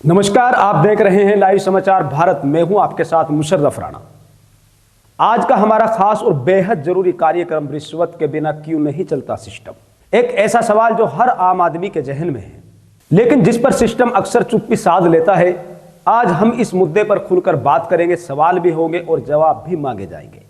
नमस्कार, आप देख रहे हैं लाइव समाचार भारत। मैं हूं आपके साथ मुशर्रफ राणा। आज का हमारा खास और बेहद जरूरी कार्यक्रम रिश्वत के बिना क्यों नहीं चलता सिस्टम। एक ऐसा सवाल जो हर आम आदमी के जहन में है, लेकिन जिस पर सिस्टम अक्सर चुप्पी साध लेता है। आज हम इस मुद्दे पर खुलकर बात करेंगे, सवाल भी होंगे और जवाब भी मांगे जाएंगे।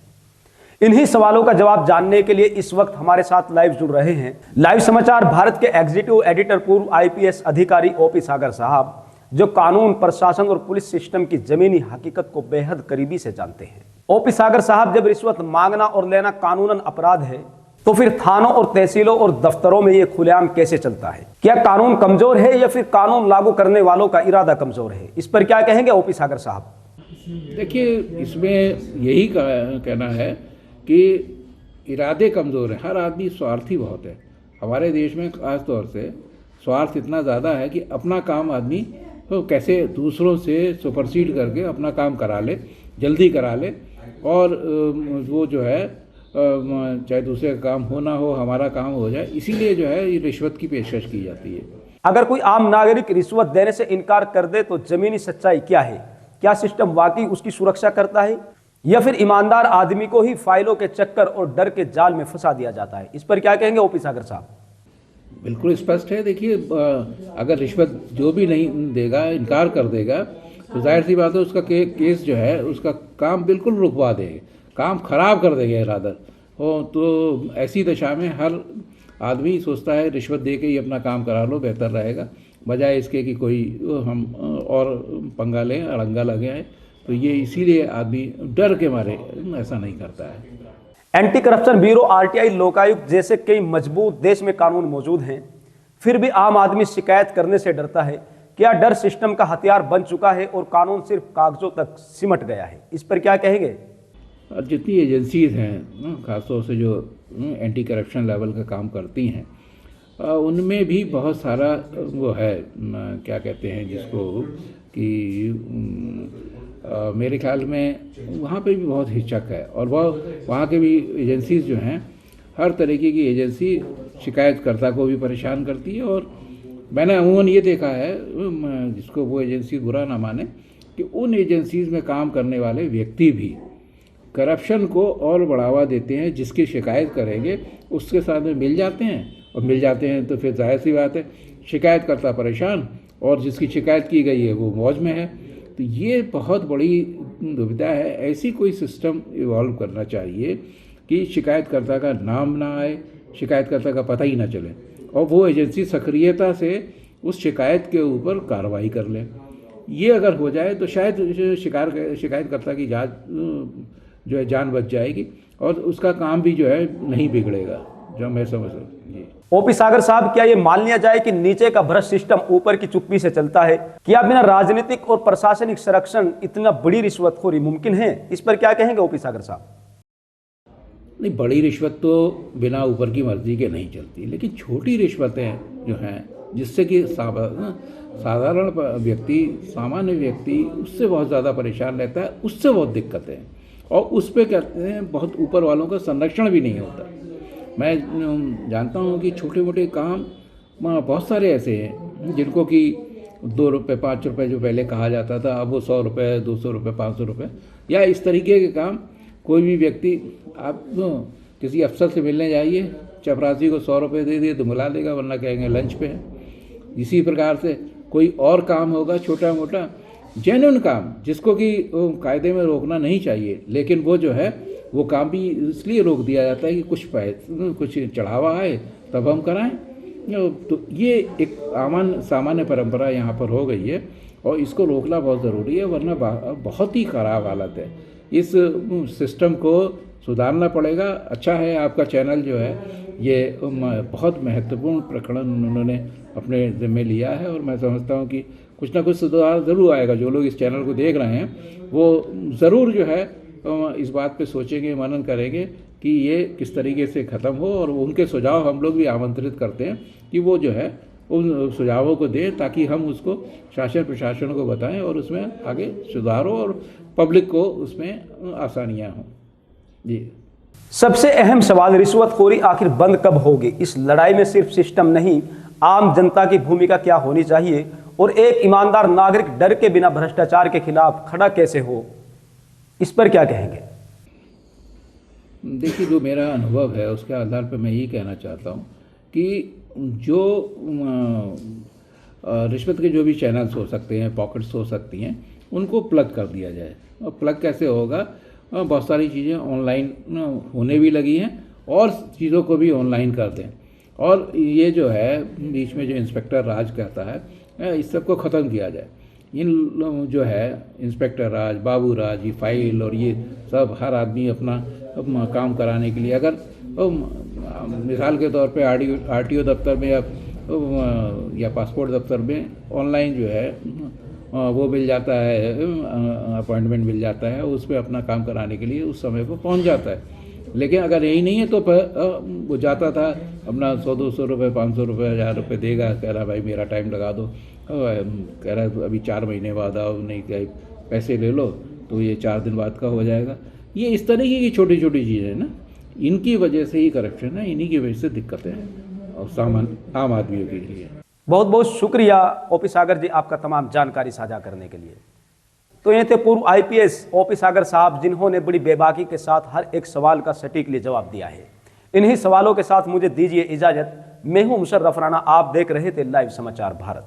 इन्हीं सवालों का जवाब जानने के लिए इस वक्त हमारे साथ लाइव जुड़ रहे हैं लाइव समाचार भारत के एग्जीक्यूटिव एडिटर, पूर्व आईपीएस अधिकारी ओपी सागर साहब, जो कानून, प्रशासन और पुलिस सिस्टम की जमीनी हकीकत को बेहद करीबी से जानते हैं। ओपी सागर साहब, जब रिश्वत मांगना और लेना कानूनन अपराध है, तो फिर थानों और तहसीलों और दफ्तरों में ये खुलेआम कैसे चलता है? क्या कानून कमजोर है या फिर कानून लागू करने वालों का इरादा कमजोर है? इस पर क्या कहेंगे ओपी सागर साहब? देखिए, इसमें यही कहना है कि इरादे कमज़ोर हैं। हर आदमी स्वार्थी बहुत है। हमारे देश में ख़ास तौर से स्वार्थ इतना ज़्यादा है कि अपना काम आदमी तो कैसे दूसरों से सुपरसीड करके अपना काम करा ले, जल्दी करा ले, और वो जो है चाहे दूसरे का काम हो ना हो, हमारा काम हो जाए, इसीलिए जो है ये रिश्वत की पेशकश की जाती है। अगर कोई आम नागरिक रिश्वत देने से इनकार कर दे तो जमीनी सच्चाई क्या है? क्या सिस्टम वाकई उसकी सुरक्षा करता है या फिर ईमानदार आदमी को ही फाइलों के चक्कर और डर के जाल में फंसा दिया जाता है? इस पर क्या कहेंगे ओपी सागर साहब? बिल्कुल स्पष्ट है। देखिए, अगर रिश्वत जो भी नहीं देगा, इनकार कर देगा, तो जाहिर सी बात है उसका केस जो है उसका काम बिल्कुल रुकवा देगा, काम खराब कर देगा इरादा हो। तो ऐसी दशा में हर आदमी सोचता है रिश्वत दे के ही अपना काम करा लो, बेहतर रहेगा, बजाय इसके कि कोई हम और पंगा लें, अड़ंगा लगे हैं। तो ये इसीलिए आदमी डर के मारे ऐसा नहीं करता है। Anti corruption bureau, RTI, Lokayukta जैसे कई मजबूत देश में कानून मौजूद हैं, फिर भी आम आदमी शिकायत करने से डरता है। क्या डर सिस्टम का हथियार बन चुका है और कानून सिर्फ कागजों तक सिमट गया है? इस पर क्या कहेंगे? जितनी एजेंसीज हैं, खासतौर से जो एंटी करप्शन लेवल का काम करती हैं, उनमें भी बहुत सारा वो है, क्या कहते हैं जिसको कि मेरे ख्याल में वहाँ पे भी बहुत हिचक है। और वहाँ के भी एजेंसीज जो हैं, हर तरीके की एजेंसी शिकायतकर्ता को भी परेशान करती है। और मैंने अमूमन ये देखा है, जिसको वो एजेंसी बुरा ना माने, कि उन एजेंसीज में काम करने वाले व्यक्ति भी करप्शन को और बढ़ावा देते हैं। जिसकी शिकायत करेंगे उसके साथ में मिल जाते हैं, और मिल जाते हैं तो फिर जाहिर सी बात है शिकायतकर्ता परेशान, और जिसकी शिकायत की गई है वो मौज में है। तो ये बहुत बड़ी दुविधा है। ऐसी कोई सिस्टम इवॉल्व करना चाहिए कि शिकायतकर्ता का नाम ना आए, शिकायतकर्ता का पता ही ना चले, और वो एजेंसी सक्रियता से उस शिकायत के ऊपर कार्रवाई कर ले। ये अगर हो जाए तो शायद शिकायतकर्ता की जो है जान बच जाएगी, और उसका काम भी जो है नहीं बिगड़ेगा, जो मैं समझ रहा हूँ। ओपी सागर साहब, क्या ये मान लिया जाए कि नीचे का भ्रष्ट सिस्टम ऊपर की चुप्पी से चलता है? क्या बिना राजनीतिक और प्रशासनिक संरक्षण इतना बड़ी रिश्वतखोरी मुमकिन है? इस पर क्या कहेंगे ओपी सागर साहब? नहीं, बड़ी रिश्वत तो बिना ऊपर की मर्जी के नहीं चलती, लेकिन छोटी रिश्वतें जो हैं, जिससे कि साधारण व्यक्ति, सामान्य व्यक्ति उससे बहुत ज़्यादा परेशान रहता है, उससे बहुत दिक्कतें हैं। और उस पर कहते हैं बहुत ऊपर वालों का संरक्षण भी नहीं होता। मैं जानता हूँ कि छोटे मोटे काम बहुत सारे ऐसे हैं जिनको कि 2 रुपये 5 रुपये जो पहले कहा जाता था, अब वो 100 रुपये 200 रुपये 500 रुपये, या इस तरीके के काम। कोई भी व्यक्ति, आप किसी अफसर से मिलने जाइए, चपरासी को 100 रुपये दे दिए तो मिला देगा, वरना कहेंगे लंच पे है। इसी प्रकार से कोई और काम होगा छोटा मोटा, जेन्युइन काम, जिसको कि कायदे में रोकना नहीं चाहिए, लेकिन वो जो है वो काम भी इसलिए रोक दिया जाता है कि कुछ चढ़ावा आए तब हम कराएं। तो ये एक सामान्य परंपरा यहाँ पर हो गई है, और इसको रोकना बहुत ज़रूरी है, वरना बहुत ही ख़राब हालत है। इस सिस्टम को सुधारना पड़ेगा। अच्छा है आपका चैनल जो है ये बहुत महत्वपूर्ण प्रकरण उन्होंने अपने ज़िम्मे लिया है, और मैं समझता हूँ कि कुछ ना कुछ सुधार ज़रूर आएगा। जो लोग इस चैनल को देख रहे हैं वो ज़रूर जो है इस बात पे सोचेंगे, मनन करेंगे कि ये किस तरीके से ख़त्म हो, और उनके सुझाव हम लोग भी आमंत्रित करते हैं कि वो जो है उन सुझावों को दें, ताकि हम उसको शासन प्रशासन को बताएं और उसमें आगे सुधार हो और पब्लिक को उसमें आसानियाँ हों। जी, सबसे अहम सवाल, रिश्वतखोरी आखिर बंद कब होगी? इस लड़ाई में सिर्फ सिस्टम नहीं, आम जनता की भूमिका क्या होनी चाहिए और एक ईमानदार नागरिक डर के बिना भ्रष्टाचार के खिलाफ खड़ा कैसे हो, इस पर क्या कहेंगे? देखिए, जो मेरा अनुभव है उसके आधार पर मैं यही कहना चाहता हूँ कि जो रिश्वत के जो भी चैनल्स हो सकते हैं, पॉकेट्स हो सकती हैं, उनको प्लग कर दिया जाए। और प्लग कैसे होगा? बहुत सारी चीज़ें ऑनलाइन होने भी लगी हैं और चीज़ों को भी ऑनलाइन कर दें। और ये जो है बीच में जो इंस्पेक्टर राज कहता है, इस सब को ख़त्म किया जाए। इन जो है इंस्पेक्टर राज, बाबू राज, ये फाइल और ये सब हर आदमी अपना काम कराने के लिए, अगर मिसाल के तौर पे आरटीओ दफ्तर में या पासपोर्ट दफ्तर में ऑनलाइन जो है वो मिल जाता है, अपॉइंटमेंट मिल जाता है, उस पर अपना काम कराने के लिए उस समय पर पहुंच जाता है। लेकिन अगर यही नहीं है तो वो जाता था अपना 100-200 रुपये, 500 रुपये, 1000 रुपये देगा, कह रहा भाई मेरा टाइम लगा दो, कह रहा है अभी 4 महीने बाद आओ, नहीं क्या पैसे ले लो, तो ये 4 दिन बाद का हो जाएगा। ये इस तरीके की छोटी छोटी चीज़ें हैं ना, इनकी वजह से ही करप्शन है, इन्हीं की वजह से दिक्कतें हैं और आम आदमियों के लिए। बहुत बहुत शुक्रिया ओपी सागर जी, आपका तमाम जानकारी साझा करने के लिए। तो ये थे पूर्व आईपीएस ओपी सागर साहब, जिन्होंने बड़ी बेबाकी के साथ हर एक सवाल का सटीकली जवाब दिया है। इन्हीं सवालों के साथ मुझे दीजिए इजाजत। मैं हूं मुशर्रफ राणा, आप देख रहे थे लाइव समाचार भारत।